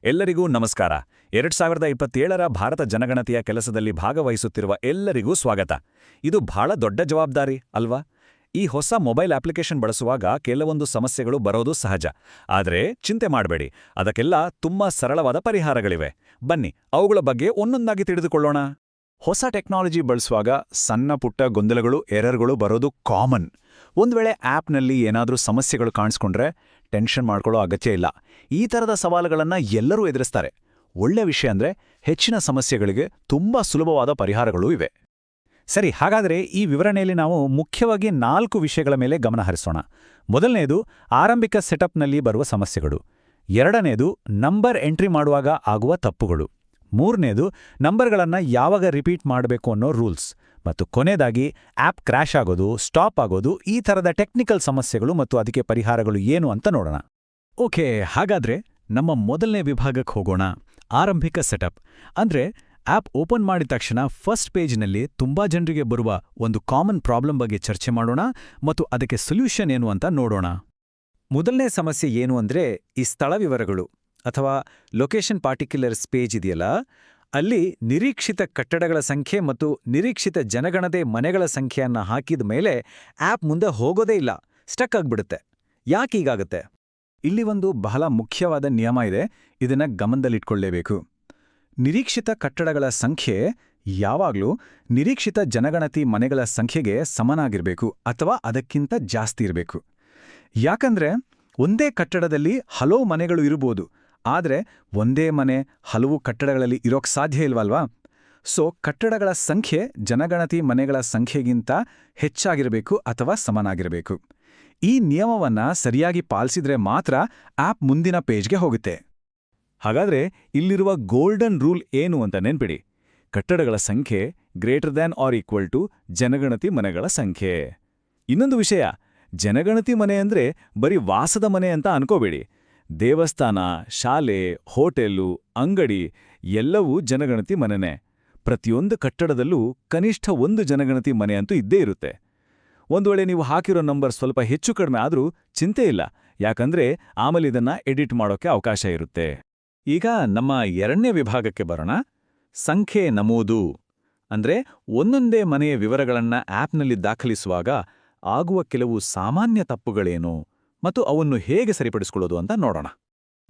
ಎಲ್ಲರಿಗೂ ನಮಸ್ಕಾರ. 2027ರ ಭಾರತ ಜನಗಣತಿಯ ಕೆಲಸದಲ್ಲಿ ಭಾಗವಹಿಸುತ್ತಿರುವ ಎಲ್ಲರಿಗೂ ಸ್ವಾಗತ. ಇದು ಬಹಳ ದೊಡ್ಡ ಜವಾಬ್ದಾರಿ ಅಲ್ವಾ? ಈ ಹೊಸ ಮೊಬೈಲ್ ಅಪ್ಲಿಕೇಶನ್ ಬಳಸುವಾಗ ಕೆಲವೊಂದು ಸಮಸ್ಯೆಗಳು ಬರೋದು ಸಹಜ. ಆದರೆ ಚಿಂತೆ ಮಾಡಬೇಡಿ, ಅದಕ್ಕೆಲ್ಲ ತುಂಬಾ ಸರಳವಾದ ಪರಿಹಾರಗಳಿವೆ. ಬನ್ನಿ, ಅವುಗಳ ಬಗ್ಗೆ ಒಂದೊಂದಾಗಿ ತಿಳಿದುಕೊಳ್ಳೋಣ. ಹೊಸ ಟೆಕ್ನಾಲಜಿ ಬಳಸುವಾಗ ಸಣ್ಣ ಪುಟ್ಟ ಗೊಂದಲಗಳು, ಎರರ್ಗಳು ಬರೋದು ಕಾಮನ್. ಒಂದು ವೇಳೆ ಆ್ಯಪ್ನಲ್ಲಿ ಏನಾದರೂ ಸಮಸ್ಯೆಗಳು ಕಾಣಿಸ್ಕೊಂಡ್ರೆ ಟೆನ್ಷನ್ ಮಾಡ್ಕೊಳ್ಳೋ ಅಗತ್ಯ ಇಲ್ಲ. ಈ ಥರದ ಸವಾಲುಗಳನ್ನು ಎಲ್ಲರೂ ಎದುರಿಸ್ತಾರೆ. ಒಳ್ಳೆ ವಿಷಯ ಅಂದರೆ ಹೆಚ್ಚಿನ ಸಮಸ್ಯೆಗಳಿಗೆ ತುಂಬ ಸುಲಭವಾದ ಪರಿಹಾರಗಳೂ ಇವೆ. ಸರಿ, ಹಾಗಾದರೆ ಈ ವಿವರಣೆಯಲ್ಲಿ ನಾವು ಮುಖ್ಯವಾಗಿ 4 ವಿಷಯಗಳ ಮೇಲೆ ಗಮನ ಹರಿಸೋಣ. ಮೊದಲನೇದು ಆರಂಭಿಕ ಸೆಟಪ್ನಲ್ಲಿ ಬರುವ ಸಮಸ್ಯೆಗಳು. ಎರಡನೇದು ನಂಬರ್ ಎಂಟ್ರಿ ಮಾಡುವಾಗ ಆಗುವ ತಪ್ಪುಗಳು. ಮೂರನೇದು ನಂಬರ್ಗಳನ್ನು ಯಾವಾಗ ರಿಪೀಟ್ ಮಾಡಬೇಕು ಅನ್ನೋ ರೂಲ್ಸ್. ಮತ್ತು ಕೊನೆಯದಾಗಿ ಆ್ಯಪ್ ಕ್ರ್ಯಾಶ್ ಆಗೋದು, ಸ್ಟಾಪ್ ಆಗೋದು, ಈ ಥರದ ಟೆಕ್ನಿಕಲ್ ಸಮಸ್ಯೆಗಳು ಮತ್ತು ಅದಕ್ಕೆ ಪರಿಹಾರಗಳು ಏನು ಅಂತ ನೋಡೋಣ. ಓಕೆ, ಹಾಗಾದ್ರೆ ನಮ್ಮ ಮೊದಲನೇ ವಿಭಾಗಕ್ಕೆ ಹೋಗೋಣ. ಆರಂಭಿಕ ಸೆಟಪ್ ಅಂದ್ರೆ ಆ್ಯಪ್ ಓಪನ್ ಮಾಡಿದ ತಕ್ಷಣ ಫಸ್ಟ್ ಪೇಜ್ನಲ್ಲಿ ತುಂಬಾ ಜನರಿಗೆ ಬರುವ ಒಂದು ಕಾಮನ್ ಪ್ರಾಬ್ಲಮ್ ಬಗ್ಗೆ ಚರ್ಚೆ ಮಾಡೋಣ ಮತ್ತು ಅದಕ್ಕೆ ಸೊಲ್ಯೂಷನ್ ಏನು ಅಂತ ನೋಡೋಣ. ಮೊದಲನೇ ಸಮಸ್ಯೆ ಏನು ಅಂದ್ರೆ ಈ ಸ್ಥಳ ವಿವರಗಳು ಅಥವಾ ಲೊಕೇಶನ್ ಪಾರ್ಟಿಕ್ಯುಲರ್ಸ್ ಪೇಜ್ ಇದೆಯಲ್ಲ, ಅಲ್ಲಿ ನಿರೀಕ್ಷಿತ ಕಟ್ಟಡಗಳ ಸಂಖ್ಯೆ ಮತ್ತು ನಿರೀಕ್ಷಿತ ಜನಗಣತಿ ಮನೆಗಳ ಸಂಖ್ಯೆಯನ್ನ ಹಾಕಿದ ಮೇಲೆ ಆ್ಯಪ್ ಮುಂದೆ ಹೋಗೋದೇ ಇಲ್ಲ, ಸ್ಟಕ್ ಆಗ್ಬಿಡುತ್ತೆ. ಯಾಕೆ ಹೀಗಾಗುತ್ತೆ? ಇಲ್ಲಿ ಒಂದು ಬಹಳ ಮುಖ್ಯವಾದ ನಿಯಮ ಇದೆ, ಇದನ್ನ ಗಮನದಲ್ಲಿಟ್ಕೊಳ್ಳೇಬೇಕು. ನಿರೀಕ್ಷಿತ ಕಟ್ಟಡಗಳ ಸಂಖ್ಯೆ ಯಾವಾಗಲೂ ನಿರೀಕ್ಷಿತ ಜನಗಣತಿ ಮನೆಗಳ ಸಂಖ್ಯೆಗೆ ಸಮನಾಗಿರಬೇಕು ಅಥವಾ ಅದಕ್ಕಿಂತ ಜಾಸ್ತಿ ಇರಬೇಕು. ಯಾಕಂದ್ರೆ ಒಂದೇ ಕಟ್ಟಡದಲ್ಲಿ ಹಲವು ಮನೆಗಳು ಇರಬಹುದು, ಆದರೆ ಒಂದೇ ಮನೆ ಹಲವು ಕಟ್ಟಡಗಳಲ್ಲಿ ಇರೋಕ್ ಸಾಧ್ಯ ಇಲ್ವಲ್ವಾ? ಸೊ ಕಟ್ಟಡಗಳ ಸಂಖ್ಯೆ ಜನಗಣತಿ ಮನೆಗಳ ಸಂಖ್ಯೆಗಿಂತ ಹೆಚ್ಚಾಗಿರಬೇಕು ಅಥವಾ ಸಮನಾಗಿರಬೇಕು. ಈ ನಿಯಮವನ್ನ ಸರಿಯಾಗಿ ಪಾಲಿಸಿದ್ರೆ ಮಾತ್ರ ಆ್ಯಪ್ ಮುಂದಿನ ಪೇಜ್ಗೆ ಹೋಗುತ್ತೆ. ಹಾಗಾದ್ರೆ ಇಲ್ಲಿರುವ ಗೋಲ್ಡನ್ ರೂಲ್ ಏನು ಅಂತ ನೆನ್ಪಿಡಿ. ಕಟ್ಟಡಗಳ ಸಂಖ್ಯೆ >= ಜನಗಣತಿ ಮನೆಗಳ ಸಂಖ್ಯೆ. ಇನ್ನೊಂದು ವಿಷಯ, ಜನಗಣತಿ ಮನೆ ಅಂದ್ರೆ ಬರೀ ವಾಸದ ಮನೆ ಅಂತ ಅನ್ಕೋಬೇಡಿ. ದೇವಸ್ಥಾನ, ಶಾಲೆ, ಹೋಟೆಲು, ಅಂಗಡಿ ಎಲ್ಲವೂ ಜನಗಣತಿ ಮನೆನೇ. ಪ್ರತಿಯೊಂದು ಕಟ್ಟಡದಲ್ಲೂ ಕನಿಷ್ಠ ಒಂದು ಜನಗಣತಿ ಮನೆ ಅಂತೂ ಇದ್ದೇ ಇರುತ್ತೆ. ಒಂದು ವೇಳೆ ನೀವು ಹಾಕಿರೋ ನಂಬರ್ ಸ್ವಲ್ಪ ಹೆಚ್ಚು ಕಡಿಮೆ ಆದ್ರೂ ಚಿಂತೆ ಇಲ್ಲ, ಯಾಕಂದ್ರೆ ಆಮೇಲೆ ಇದನ್ನ ಎಡಿಟ್ ಮಾಡೋಕೆ ಅವಕಾಶ ಇರುತ್ತೆ. ಈಗ ನಮ್ಮ ಎರಡನೇ ವಿಭಾಗಕ್ಕೆ ಬರೋಣ. ಸಂಖ್ಯೆ ನಮೂದು ಅಂದ್ರೆ ಒಂದೊಂದೇ ಮನೆಯ ವಿವರಗಳನ್ನ ಆ್ಯಪ್ನಲ್ಲಿ ದಾಖಲಿಸುವಾಗ ಆಗುವ ಕೆಲವು ಸಾಮಾನ್ಯ ತಪ್ಪುಗಳೇನು ಮತ್ತು ಅವನ್ನು ಹೇಗೆ ಸರಿಪಡಿಸಿಕೊಳ್ಳೋದು ಅಂತ ನೋಡೋಣ.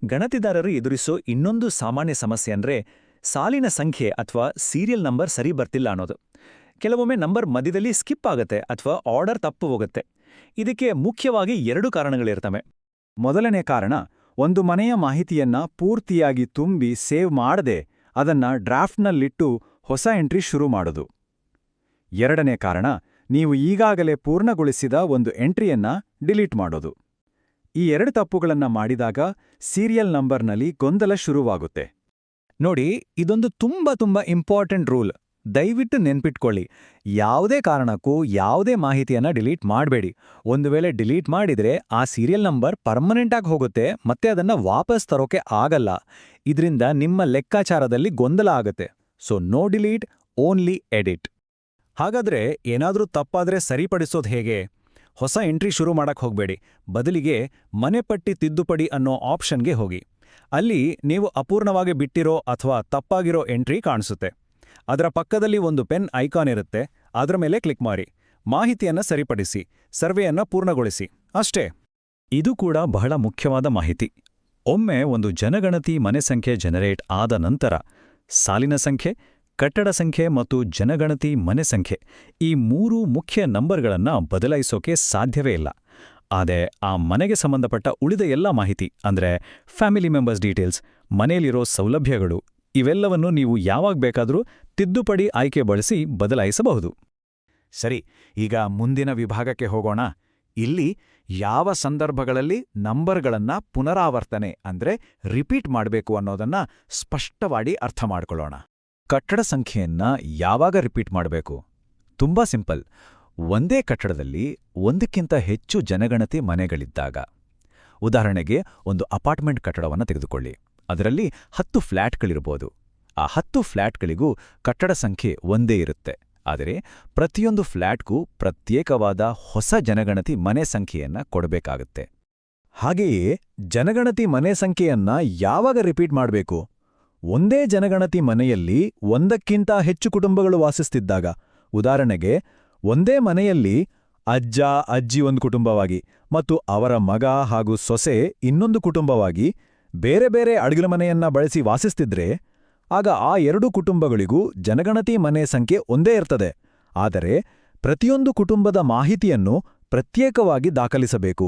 ಗಣತಿದಾರರು ಎದುರಿಸೋ ಇನ್ನೊಂದು ಸಾಮಾನ್ಯ ಸಮಸ್ಯೆ ಅಂದ್ರೆ ಸಾಲಿನ ಸಂಖ್ಯೆ ಅಥವಾ ಸೀರಿಯಲ್ ನಂಬರ್ ಸರಿ ಬರ್ತಿಲ್ಲ ಅನ್ನೋದು. ಕೆಲವೊಮ್ಮೆ ನಂಬರ್ ಮಧ್ಯದಲ್ಲಿ ಸ್ಕಿಪ್ ಆಗುತ್ತೆ ಅಥವಾ ಆರ್ಡರ್ ತಪ್ಪು ಹೋಗುತ್ತೆ. ಇದಕ್ಕೆ ಮುಖ್ಯವಾಗಿ 2 ಕಾರಣಗಳಿರ್ತವೆ. ಮೊದಲನೇ ಕಾರಣ, ಒಂದು ಮನೆಯ ಮಾಹಿತಿಯನ್ನ ಪೂರ್ತಿಯಾಗಿ ತುಂಬಿ ಸೇವ್ ಮಾಡದೆ ಅದನ್ನ ಡ್ರಾಫ್ಟ್ನಲ್ಲಿಟ್ಟು ಹೊಸ ಎಂಟ್ರಿ ಶುರು ಮಾಡೋದು. ಎರಡನೇ ಕಾರಣ, ನೀವು ಈಗಾಗಲೇ ಪೂರ್ಣಗೊಳಿಸಿದ ಒಂದು ಎಂಟ್ರಿಯನ್ನ ಡಿಲೀಟ್ ಮಾಡೋದು. ಈ 2 ತಪ್ಪುಗಳನ್ನ ಮಾಡಿದಾಗ ಸೀರಿಯಲ್ ನಂಬರ್ನಲ್ಲಿ ಗೊಂದಲ ಶುರುವಾಗುತ್ತೆ. ನೋಡಿ, ಇದೊಂದು ತುಂಬಾ ಇಂಪಾರ್ಟೆಂಟ್ ರೂಲ್. ದಯವಿಟ್ಟು ನೆನ್ಪಿಟ್ಕೊಳ್ಳಿ, ಯಾವುದೇ ಕಾರಣಕ್ಕೂ ಯಾವುದೇ ಮಾಹಿತಿಯನ್ನ ಡಿಲೀಟ್ ಮಾಡಬೇಡಿ. ಒಂದು ವೇಳೆ ಡಿಲೀಟ್ ಮಾಡಿದ್ರೆ ಆ ಸೀರಿಯಲ್ ನಂಬರ್ ಪರ್ಮನೆಂಟ್ ಆಗಿ ಹೋಗುತ್ತೆ ಮತ್ತೆ ಅದನ್ನ ವಾಪಸ್ ತರೋಕೆ ಆಗಲ್ಲ. ಇದರಿಂದ ನಿಮ್ಮ ಲೆಕ್ಕಾಚಾರದಲ್ಲಿ ಗೊಂದಲ ಆಗುತ್ತೆ. So no delete, only edit. ಹಾಗಾದ್ರೆ ಏನಾದ್ರೂ ತಪ್ಪಾದ್ರೆ ಸರಿಪಡಿಸೋದು ಹೇಗೆ? ಹೊಸ ಎಂಟ್ರಿ ಶುರು ಮಾಡಕ್ ಹೋಗ್ಬೇಡಿ. ಬದಲಿಗೆ ಮನೆಪಟ್ಟಿ ತಿದ್ದುಪಡಿ ಅನ್ನೋ ಆಪ್ಷನ್ಗೆ ಹೋಗಿ. ಅಲ್ಲಿ ನೀವು ಅಪೂರ್ಣವಾಗಿ ಬಿಟ್ಟಿರೋ ಅಥವಾ ತಪ್ಪಾಗಿರೋ ಎಂಟ್ರಿ ಕಾಣಿಸುತ್ತೆ. ಅದರ ಪಕ್ಕದಲ್ಲಿ ಒಂದು ಪೆನ್ ಐಕಾನ್ ಇರುತ್ತೆ, ಅದರ ಮೇಲೆ ಕ್ಲಿಕ್ ಮಾಡಿ. ಮಾಹಿತಿಯನ್ನ ಸರಿಪಡಿಸಿ, ಸರ್ವೆಯನ್ನ ಪೂರ್ಣಗೊಳಿಸಿ, ಅಷ್ಟೇ. ಇದು ಕೂಡ ಬಹಳ ಮುಖ್ಯವಾದ ಮಾಹಿತಿ. ಒಮ್ಮೆ ಒಂದು ಜನಗಣತಿ ಮನೆ ಸಂಖ್ಯೆ ಜನರೇಟ್ ಆದ ನಂತರ ಸಾಲಿನ ಸಂಖ್ಯೆ, ಕಟ್ಟಡ ಸಂಖ್ಯೆ ಮತ್ತು ಜನಗಣತಿ ಮನೆ ಸಂಖ್ಯೆ ಈ 3 ಮುಖ್ಯ ನಂಬರ್ಗಳನ್ನು ಬದಲಾಯಿಸೋಕೆ ಸಾಧ್ಯವೇ ಇಲ್ಲ. ಆದರೆ ಆ ಮನೆಗೆ ಸಂಬಂಧಪಟ್ಟ ಉಳಿದ ಎಲ್ಲ ಮಾಹಿತಿ ಅಂದ್ರೆ ಫ್ಯಾಮಿಲಿ ಮೆಂಬರ್ಸ್ ಡೀಟೇಲ್ಸ್, ಮನೆಯಲ್ಲಿರೋ ಸೌಲಭ್ಯಗಳು ಇವೆಲ್ಲವನ್ನು ನೀವು ಯಾವಾಗ ಬೇಕಾದರೂ ತಿದ್ದುಪಡಿ ಆಯ್ಕೆ ಬಳಸಿ ಬದಲಾಯಿಸಬಹುದು. ಸರಿ, ಈಗ ಮುಂದಿನ ವಿಭಾಗಕ್ಕೆ ಹೋಗೋಣ. ಇಲ್ಲಿ ಯಾವ ಸಂದರ್ಭಗಳಲ್ಲಿ ನಂಬರ್ಗಳನ್ನ ಪುನರಾವರ್ತನೆ ಅಂದ್ರೆ ರಿಪೀಟ್ ಮಾಡಬೇಕು ಅನ್ನೋದನ್ನ ಸ್ಪಷ್ಟವಾಗಿ ಅರ್ಥ ಮಾಡ್ಕೊಳ್ಳೋಣ. ಕಟ್ಟಡ ಸಂಖ್ಯೆಯನ್ನ ಯಾವಾಗ ರಿಪೀಟ್ ಮಾಡಬೇಕು? ತುಂಬಾ ಸಿಂಪಲ್. ಒಂದೇ ಕಟ್ಟಡದಲ್ಲಿ ಒಂದಕ್ಕಿಂತ ಹೆಚ್ಚು ಜನಗಣತಿ ಮನೆಗಳಿದ್ದಾಗ. ಉದಾಹರಣೆಗೆ ಒಂದು ಅಪಾರ್ಟ್ಮೆಂಟ್ ಕಟ್ಟಡವನ್ನು ತೆಗೆದುಕೊಳ್ಳಿ. ಅದರಲ್ಲಿ 10 ಫ್ಲ್ಯಾಟ್ಗಳಿರ್ಬೋದು. ಆ 10 ಫ್ಲ್ಯಾಟ್ಗಳಿಗೂ ಕಟ್ಟಡ ಸಂಖ್ಯೆ ಒಂದೇ ಇರುತ್ತೆ. ಆದರೆ ಪ್ರತಿಯೊಂದು ಫ್ಲ್ಯಾಟ್ಗೂ ಪ್ರತ್ಯೇಕವಾದ ಹೊಸ ಜನಗಣತಿ ಮನೆ ಸಂಖ್ಯೆಯನ್ನ ಕೊಡಬೇಕಾಗುತ್ತೆ. ಹಾಗೆಯೇ ಜನಗಣತಿ ಮನೆ ಸಂಖ್ಯೆಯನ್ನ ಯಾವಾಗ ರಿಪೀಟ್ ಮಾಡಬೇಕು? ಒಂದೇ ಜನಗಣತಿ ಮನೆಯಲ್ಲಿ ಒಂದಕ್ಕಿಂತ ಹೆಚ್ಚು ಕುಟುಂಬಗಳು ವಾಸಿಸ್ತಿದ್ದಾಗ, ಉದಾಹರಣೆಗೆ ಒಂದೇ ಮನೆಯಲ್ಲಿ ಅಜ್ಜ ಅಜ್ಜಿ ಒಂದು ಕುಟುಂಬವಾಗಿ ಮತ್ತು ಅವರ ಮಗ ಹಾಗೂ ಸೊಸೆ ಇನ್ನೊಂದು ಕುಟುಂಬವಾಗಿ ಬೇರೆ ಬೇರೆ ಅಡುಗೆಮನೆಯನ್ನ ಬಳಸಿ ವಾಸಿಸ್ತಿದ್ರೆ, ಆಗ ಆ ಎರಡೂ ಕುಟುಂಬಗಳಿಗೂ ಜನಗಣತಿ ಮನೆ ಸಂಖ್ಯೆ ಒಂದೇ ಇರ್ತದೆ. ಆದರೆ ಪ್ರತಿಯೊಂದು ಕುಟುಂಬದ ಮಾಹಿತಿಯನ್ನು ಪ್ರತ್ಯೇಕವಾಗಿ ದಾಖಲಿಸಬೇಕು.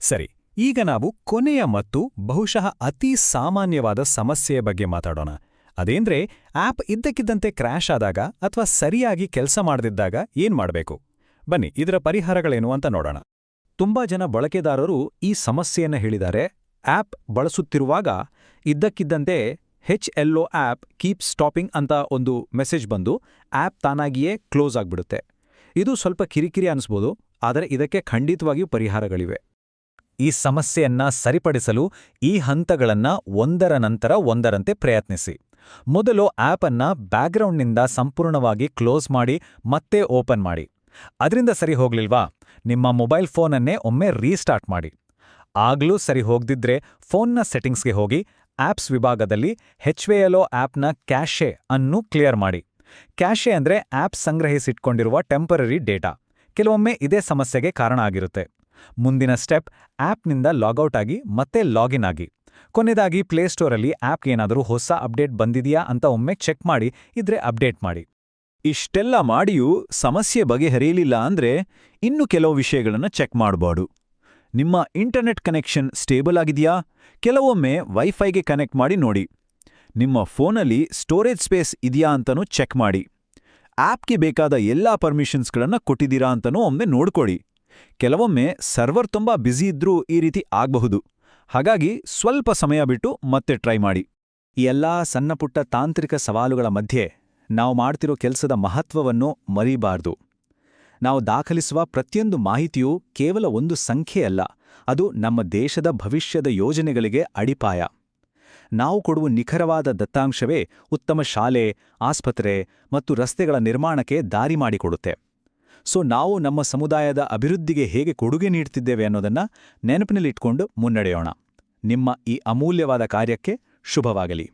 ಸರಿ, ಈಗ ನಾವು ಕೊನೆಯ ಮತ್ತು ಬಹುಶಃ ಅತಿ ಸಾಮಾನ್ಯವಾದ ಸಮಸ್ಯೆಯ ಬಗ್ಗೆ ಮಾತಾಡೋಣ. ಅದೇಂದ್ರೆ ಆಪ್ ಇದ್ದಕ್ಕಿದ್ದಂತೆ ಕ್ರ್ಯಾಶ್ ಆದಾಗ ಅಥವಾ ಸರಿಯಾಗಿ ಕೆಲಸ ಮಾಡದಿದ್ದಾಗ ಏನ್ ಮಾಡಬೇಕು? ಬನ್ನಿ, ಇದರ ಪರಿಹಾರಗಳೇನು ಅಂತ ನೋಡೋಣ. ತುಂಬಾ ಜನ ಬಳಕೆದಾರರು ಈ ಸಮಸ್ಯೆಯನ್ನ ಹೇಳಿದ್ದಾರೆ. ಆಪ್ ಬಳಸುತ್ತಿರುವಾಗ ಇದ್ದಕ್ಕಿದ್ದಂತೆ HLO ಆಪ್ ಕೀಪ್ ಸ್ಟಾಪಿಂಗ್ ಅಂತ ಒಂದು ಮೆಸೇಜ್ ಬಂದು ಆಪ್ ತಾನಾಗಿಯೇ ಕ್ಲೋಸ್ ಆಗ್ಬಿಡುತ್ತೆ. ಇದು ಸ್ವಲ್ಪ ಕಿರಿಕಿರಿ ಅನಿಸ್ಬೋದು, ಆದರೆ ಇದಕ್ಕೆ ಖಂಡಿತವಾಗಿಯೂ ಪರಿಹಾರಗಳಿವೆ. ಈ ಸಮಸ್ಯೆಯನ್ನ ಸರಿಪಡಿಸಲು ಈ ಹಂತಗಳನ್ನ ಒಂದರ ನಂತರ ಒಂದರಂತೆ ಪ್ರಯತ್ನಿಸಿ. ಮೊದಲು ಆಪ್ ಅನ್ನ ಬ್ಯಾಕ್ಗ್ರೌಂಡ್ನಿಂದ ಸಂಪೂರ್ಣವಾಗಿ ಕ್ಲೋಸ್ ಮಾಡಿ ಮತ್ತೆ ಓಪನ್ ಮಾಡಿ. ಅದರಿಂದ ಸರಿ ಹೋಗ್ಲಿಲ್ವಾ, ನಿಮ್ಮ ಮೊಬೈಲ್ ಫೋನನ್ನೇ ಒಮ್ಮೆ ರೀಸ್ಟಾರ್ಟ್ ಮಾಡಿ. ಆಗ್ಲೂ ಸರಿ ಹೋಗ್ದಿದ್ರೆ ಫೋನ್ನ ಸೆಟ್ಟಿಂಗ್ಸ್ಗೆ ಹೋಗಿ ಆಪ್ಸ್ ವಿಭಾಗದಲ್ಲಿ HLO ಆಪ್ನ ಕ್ಯಾಶೆ ಅನ್ನು ಕ್ಲಿಯರ್ ಮಾಡಿ. ಕ್ಯಾಶೆ ಅಂದ್ರೆ ಆಪ್ ಸಂಗ್ರಹಿಸಿಟ್ಕೊಂಡಿರುವ ಟೆಂಪರರಿ ಡೇಟಾ. ಕೆಲವೊಮ್ಮೆ ಇದೇ ಸಮಸ್ಯೆಗೆ ಕಾರಣ ಆಗಿರುತ್ತೆ. ಮುಂದಿನ ಸ್ಟೆಪ್, ಆಪ್ನಿಂದ ಲಾಗೌಟ್ ಆಗಿ ಮತ್ತೆ ಲಾಗಿನ್ ಆಗಿ. ಕೊನೆಯದಾಗಿ ಪ್ಲೇಸ್ಟೋರಲ್ಲಿ ಆಪ್ಗೆ ಏನಾದರೂ ಹೊಸ ಅಪ್ಡೇಟ್ ಬಂದಿದೆಯಾ ಅಂತ ಒಮ್ಮೆ ಚೆಕ್ ಮಾಡಿ, ಇದ್ರೆ ಅಪ್ಡೇಟ್ ಮಾಡಿ. ಇಷ್ಟೆಲ್ಲ ಮಾಡಿಯೂ ಸಮಸ್ಯೆ ಬಗೆಹರಿಯಲಿಲ್ಲ ಅಂದ್ರೆ ಇನ್ನು ಕೆಲವು ವಿಷಯಗಳನ್ನು ಚೆಕ್ ಮಾಡಬಹುದು. ನಿಮ್ಮ ಇಂಟರ್ನೆಟ್ ಕನೆಕ್ಷನ್ ಸ್ಟೇಬಲ್ ಆಗಿದೆಯಾ? ಕೆಲವೊಮ್ಮೆ ವೈಫೈಗೆ ಕನೆಕ್ಟ್ ಮಾಡಿ ನೋಡಿ. ನಿಮ್ಮ ಫೋನಲ್ಲಿ ಸ್ಟೋರೇಜ್ ಸ್ಪೇಸ್ ಇದೆಯಾ ಅಂತನೂ ಚೆಕ್ ಮಾಡಿ. ಆಪ್ಗೆ ಬೇಕಾದ ಎಲ್ಲಾ ಪರ್ಮಿಷನ್ಸ್ಗಳನ್ನು ಕೊಟ್ಟಿದ್ದೀರಾ ಅಂತನೂ ಒಮ್ಮೆ ನೋಡ್ಕೊಳ್ಳಿ. ಕೆಲವೊಮ್ಮೆ ಸರ್ವರ್ ತುಂಬಾ ಬ್ಯುಸಿ ಇದ್ರೂ ಈ ರೀತಿ ಆಗಬಹುದು. ಹಾಗಾಗಿ ಸ್ವಲ್ಪ ಸಮಯ ಬಿಟ್ಟು ಮತ್ತೆ ಟ್ರೈ ಮಾಡಿ. ಈ ಎಲ್ಲಾ ಸಣ್ಣಪುಟ್ಟ ತಾಂತ್ರಿಕ ಸವಾಲುಗಳ ಮಧ್ಯೆ ನಾವು ಮಾಡ್ತಿರೋ ಕೆಲಸದ ಮಹತ್ವವನ್ನು ಮರೀಬಾರ್ದು. ನಾವು ದಾಖಲಿಸುವ ಪ್ರತಿಯೊಂದು ಮಾಹಿತಿಯೂ ಕೇವಲ ಒಂದು ಸಂಖ್ಯೆಯಲ್ಲ, ಅದು ನಮ್ಮ ದೇಶದ ಭವಿಷ್ಯದ ಯೋಜನೆಗಳಿಗೆ ಅಡಿಪಾಯ. ನಾವು ಕೊಡುವ ನಿಖರವಾದ ದತ್ತಾಂಶವೇ ಉತ್ತಮ ಶಾಲೆ, ಆಸ್ಪತ್ರೆ ಮತ್ತು ರಸ್ತೆಗಳ ನಿರ್ಮಾಣಕ್ಕೆ ದಾರಿ ಮಾಡಿಕೊಡುತ್ತೆ. ಸೊ ನಾವು ನಮ್ಮ ಸಮುದಾಯದ ಅಭಿವೃದ್ಧಿಗೆ ಹೇಗೆ ಕೊಡುಗೆ ನೀಡ್ತಿದ್ದೇವೆ ಅನ್ನೋದನ್ನ ನೆನಪಿನಲ್ಲಿಟ್ಕೊಂಡು ಮುನ್ನಡೆಯೋಣ. ನಿಮ್ಮ ಈ ಅಮೂಲ್ಯವಾದ ಕಾರ್ಯಕ್ಕೆ ಶುಭವಾಗಲಿ.